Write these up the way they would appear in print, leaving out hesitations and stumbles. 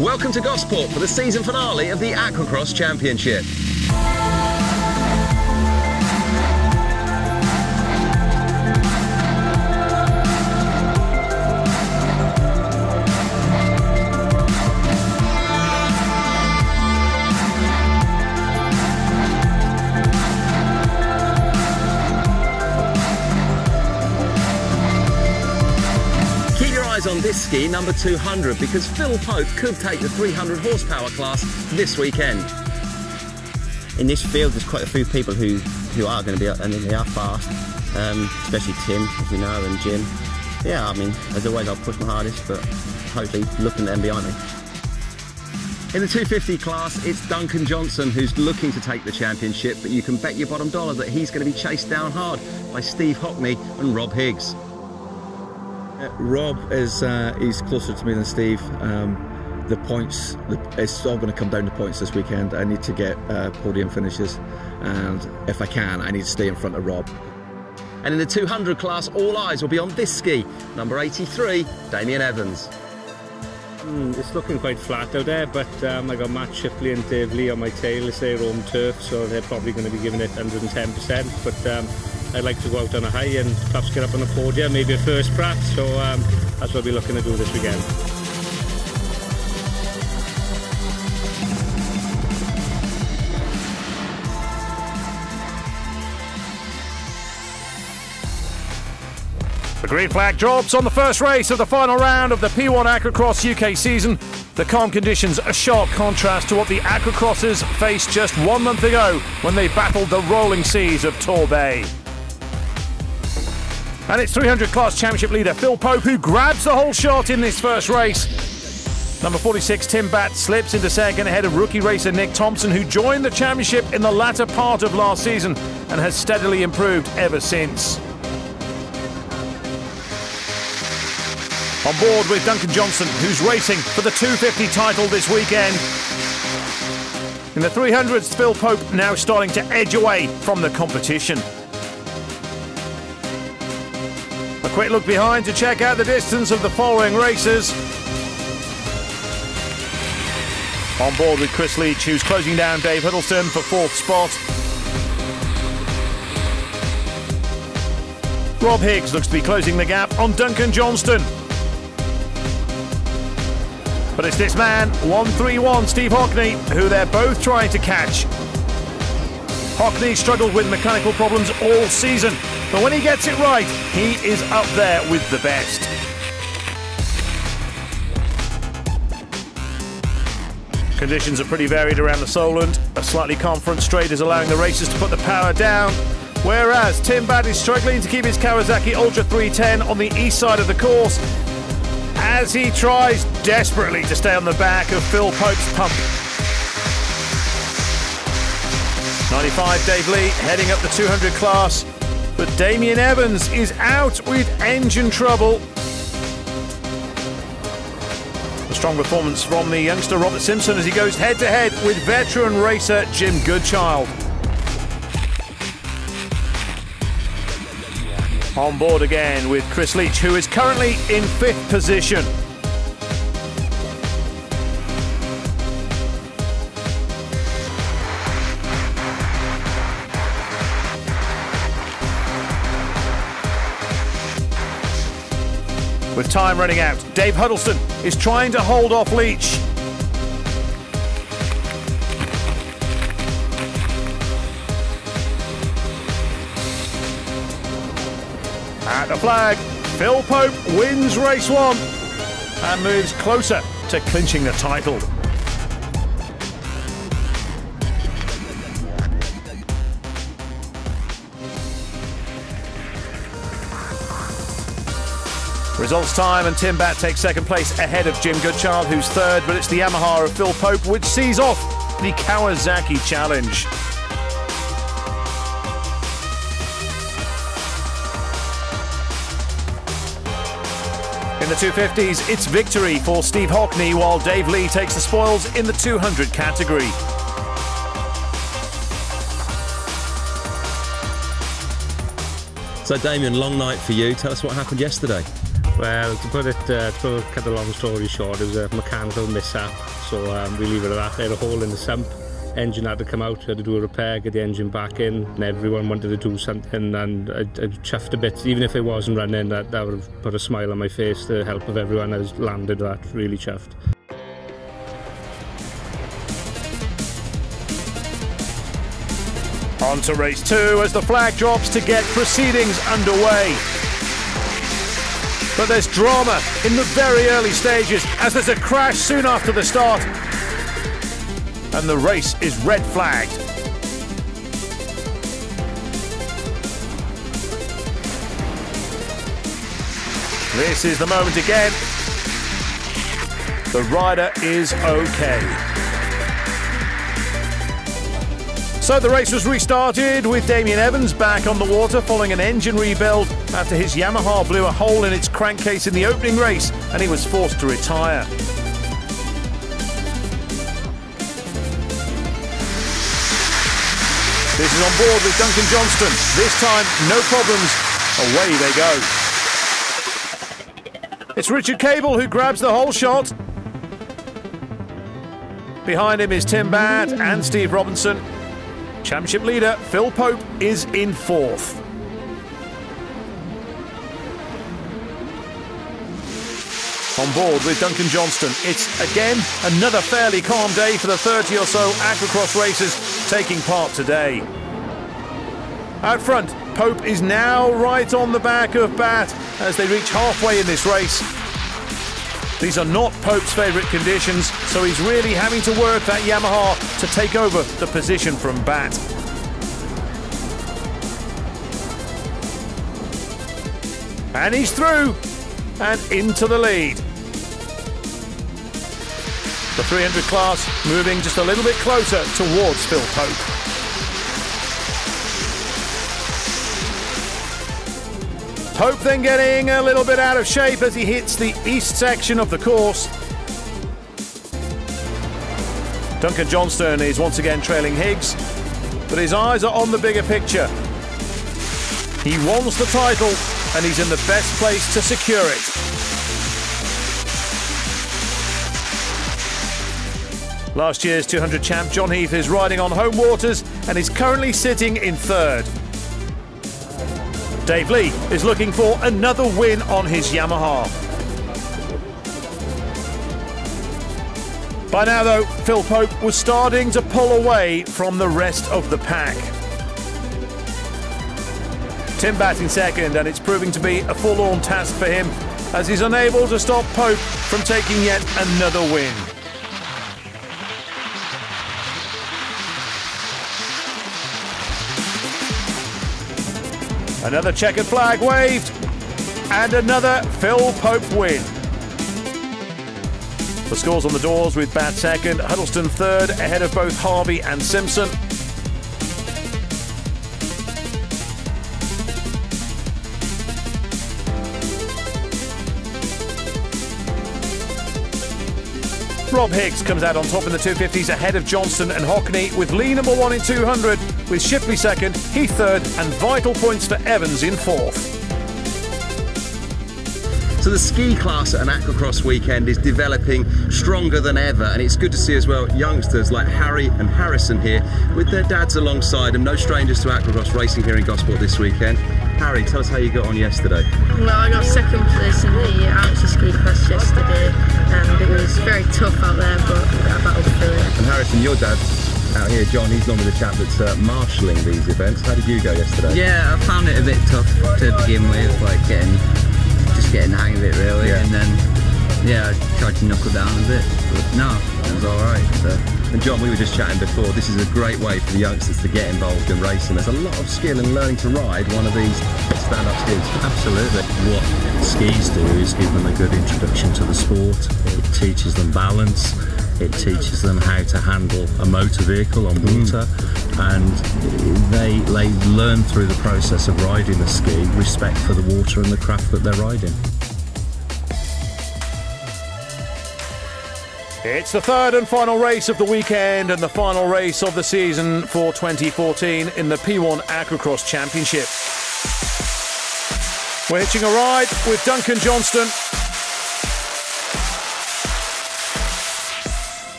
Welcome to Gosport for the season finale of the AquaX Championship. On this ski, number 200, because Phil Pope could take the 300 horsepower class this weekend. In this field, there's quite a few people who are going to be, and they are fast, especially Tim, as you know, and Jim. Yeah, I mean, as always, I'll push my hardest, but hopefully looking at them behind me. In the 250 class, it's Duncan Johnstone who's looking to take the championship, but you can bet your bottom dollar that he's going to be chased down hard by Steve Hockney and Rob Higgs. Rob is he's closer to me than Steve. The points, it's all going to come down to points this weekend. I need to get podium finishes, and if I can, I need to stay in front of Rob. And in the 200 class, all eyes will be on this ski, number 83, Damien Evans. It's looking quite flat out there, but I got Matt Shipley and Dave Lee on my tail. It's their home turf, so they're probably going to be giving it 110%. But I'd like to go out on a high and perhaps get up on a podium, maybe a first perhaps. So that's what we're looking to do this weekend. The green flag drops on the first race of the final round of the P1 AquaX UK season. The calm conditions a sharp contrast to what the AquaXers faced just 1 month ago when they battled the rolling seas of Stokes Bay. And it's 300 class championship leader Phil Pope who grabs the whole shot in this first race. Number 46 Tim Batt slips into second ahead of rookie racer Nick Thompson, who joined the championship in the latter part of last season and has steadily improved ever since. On board with Duncan Johnstone, who's racing for the 250 title this weekend. In the 300s, Phil Pope now starting to edge away from the competition. A quick look behind to check out the distance of the following racers. On board with Chris Leach, who's closing down Dave Huddleston for 4th spot. Rob Higgs looks to be closing the gap on Duncan Johnstone. But it's this man, 131, Steve Hockney, who they're both trying to catch. Hockney struggled with mechanical problems all season, but when he gets it right, he is up there with the best. Conditions are pretty varied around the Solent. A slightly calm front straight is allowing the racers to put the power down, whereas Tim Batt is struggling to keep his Kawasaki Ultra 310 on the east side of the course, as he tries desperately to stay on the back of Phil Pope's pump. 95 Dave Lee heading up the 200 class, but Damien Evans is out with engine trouble. A strong performance from the youngster Robert Simpson as he goes head to head with veteran racer Jim Goodchild. On board again with Chris Leach, who is currently in 5th position. With time running out, Dave Huddleston is trying to hold off Leach. At the flag, Phil Pope wins race 1 and moves closer to clinching the title. Results time, and Tim Batt takes 2nd place ahead of Jim Goodchild, who's 3rd, but it's the Yamaha of Phil Pope which sees off the Kawasaki Challenge. In the 250s, it's victory for Steve Hockney, while Dave Lee takes the spoils in the 200 category. So Damien, long night for you. Tell us what happened yesterday. Well, to cut the long story short, it was a mechanical mishap, so we leave it at that. They had a hole in the sump, engine had to come out, had to do a repair, get the engine back in, and everyone wanted to do something, and I chuffed a bit. Even if it wasn't running, that would have put a smile on my face. The help of everyone has landed that, really chuffed. On to race 2 as the flag drops to get proceedings underway. But there's drama in the very early stages as there's a crash soon after the start. And the race is red flagged. This is the moment again. The rider is okay. So the race was restarted with Damien Evans back on the water following an engine rebuild after his Yamaha blew a hole in its crankcase in the opening race and he was forced to retire. This is on board with Duncan Johnstone. This time, no problems. Away they go. It's Richard Cable who grabs the whole shot. Behind him is Tim Batt and Steve Robinson. Championship leader Phil Pope is in 4th. On board with Duncan Johnstone, it's again another fairly calm day for the 30 or so Aquacross racers taking part today. Out front, Pope is now right on the back of Batt as they reach halfway in this race. These are not Pope's favourite conditions, so he's really having to work that Yamaha to take over the position from Batt. And he's through and into the lead. The 300 class moving just a little bit closer towards Phil Pope. Pope then getting a little bit out of shape as he hits the east section of the course. Duncan Johnstone is once again trailing Higgs, but his eyes are on the bigger picture. He wants the title and he's in the best place to secure it. Last year's 200 champ John Heath is riding on home waters and is currently sitting in 3rd. Dave Lee is looking for another win on his Yamaha. By now, though, Phil Pope was starting to pull away from the rest of the pack. Tim Batt in 2nd, and it's proving to be a forlorn task for him as he's unable to stop Pope from taking yet another win. Another checkered flag waved, and another Phil Pope win. The scores on the doors with Batt 2nd, Huddleston 3rd, ahead of both Harvey and Simpson. Rob Higgs comes out on top in the 250s ahead of Johnston and Hockney, with Lee number 1 in 200, with Shipley 2nd, Heath 3rd, and vital points for Evans in 4th. So the ski class at an Aquacross weekend is developing stronger than ever, and it's good to see as well youngsters like Harry and Harrison here with their dads alongside them. No strangers to Aquacross racing here in Gosport this weekend. Harry, tell us how you got on yesterday. Well, I got 2nd place in the amateur ski class yesterday, and it was very tough out there, but I battled through it. And Harrison, your dad out here, John, he's normally the chap that's marshalling these events. How did you go yesterday? Yeah, I found it a bit tough to begin with, like just getting the hang of it really, and then I tried to knuckle down a bit, but no, it was alright. So. And John, we were just chatting before, this is a great way for the youngsters to get involved in racing. There's a lot of skill in learning to ride one of these stand-up skis. Absolutely. What skis do is give them a good introduction to the sport. It teaches them balance, it teaches them how to handle a motor vehicle on water, and they learn through the process of riding the ski respect for the water and the craft that they're riding. It's the 3rd and final race of the weekend and the final race of the season for 2014 in the P1 Aquacross Championship. We're hitching a ride with Duncan Johnstone.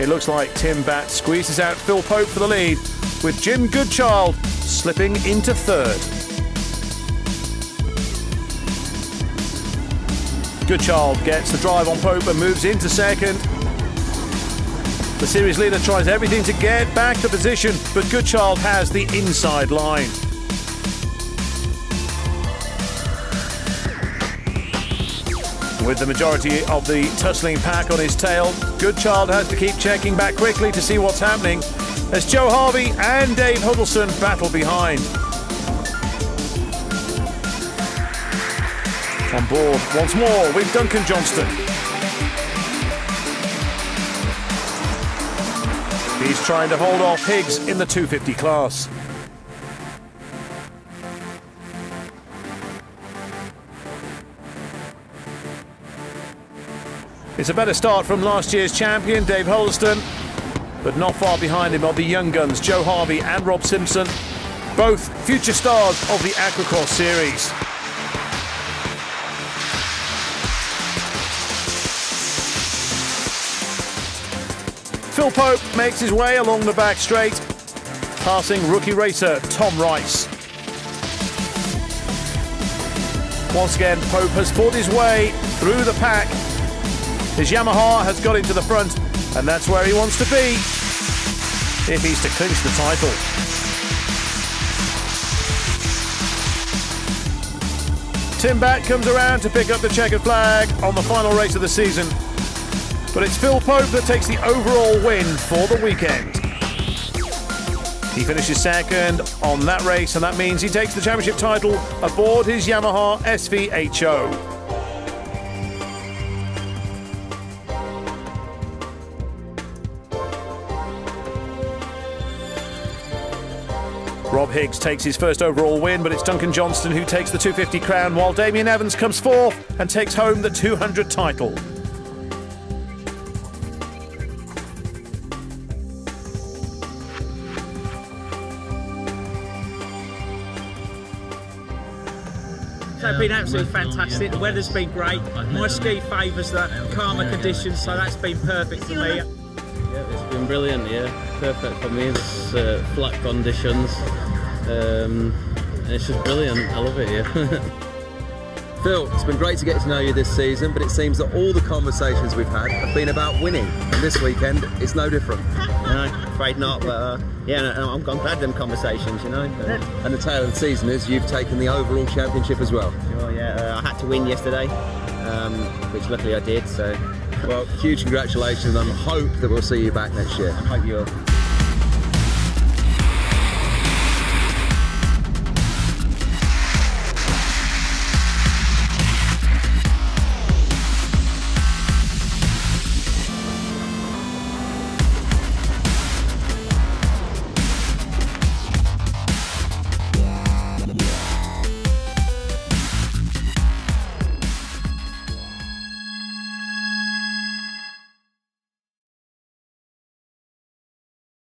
It looks like Tim Batt squeezes out Phil Pope for the lead, with Jim Goodchild slipping into third. Goodchild gets the drive on Pope and moves into second. The series leader tries everything to get back the position, but Goodchild has the inside line. With the majority of the tussling pack on his tail, Goodchild has to keep checking back quickly to see what's happening as Joe Harvey and Dave Huddleston battle behind. On board once more with Duncan Johnstone. He's trying to hold off Higgs in the 250 class. It's a better start from last year's champion, Dave Huddleston, but not far behind him are the young guns, Joe Harvey and Rob Simpson, both future stars of the Aquacross series. Phil Pope makes his way along the back straight, passing rookie racer Tom Rice. Once again, Pope has fought his way through the pack. His Yamaha has got him to the front, and that's where he wants to be if he's to clinch the title. Tim Batt comes around to pick up the checkered flag on the final race of the season, but it's Phil Pope that takes the overall win for the weekend. He finishes second on that race, and that means he takes the championship title aboard his Yamaha SVHO. Rob Higgs takes his first overall win, but it's Duncan Johnstone who takes the 250 crown, while Damien Evans comes fourth and takes home the 200 title. They've been absolutely fantastic. The weather's been great. My ski favours the calmer conditions, so that's been perfect for me. Yeah, it's been brilliant, yeah. Perfect for me. It's flat conditions. It's just brilliant. I love it here. Phil, it's been great to get to know you this season, but it seems that all the conversations we've had have been about winning. And this weekend, it's no different. No, afraid not, but yeah, no, I'm glad them conversations, you know. And the tale of the season is you've taken the overall championship as well. Sure, yeah. I had to win yesterday, which luckily I did, so. Well, huge congratulations, and I hope that we'll see you back next year. I hope you will.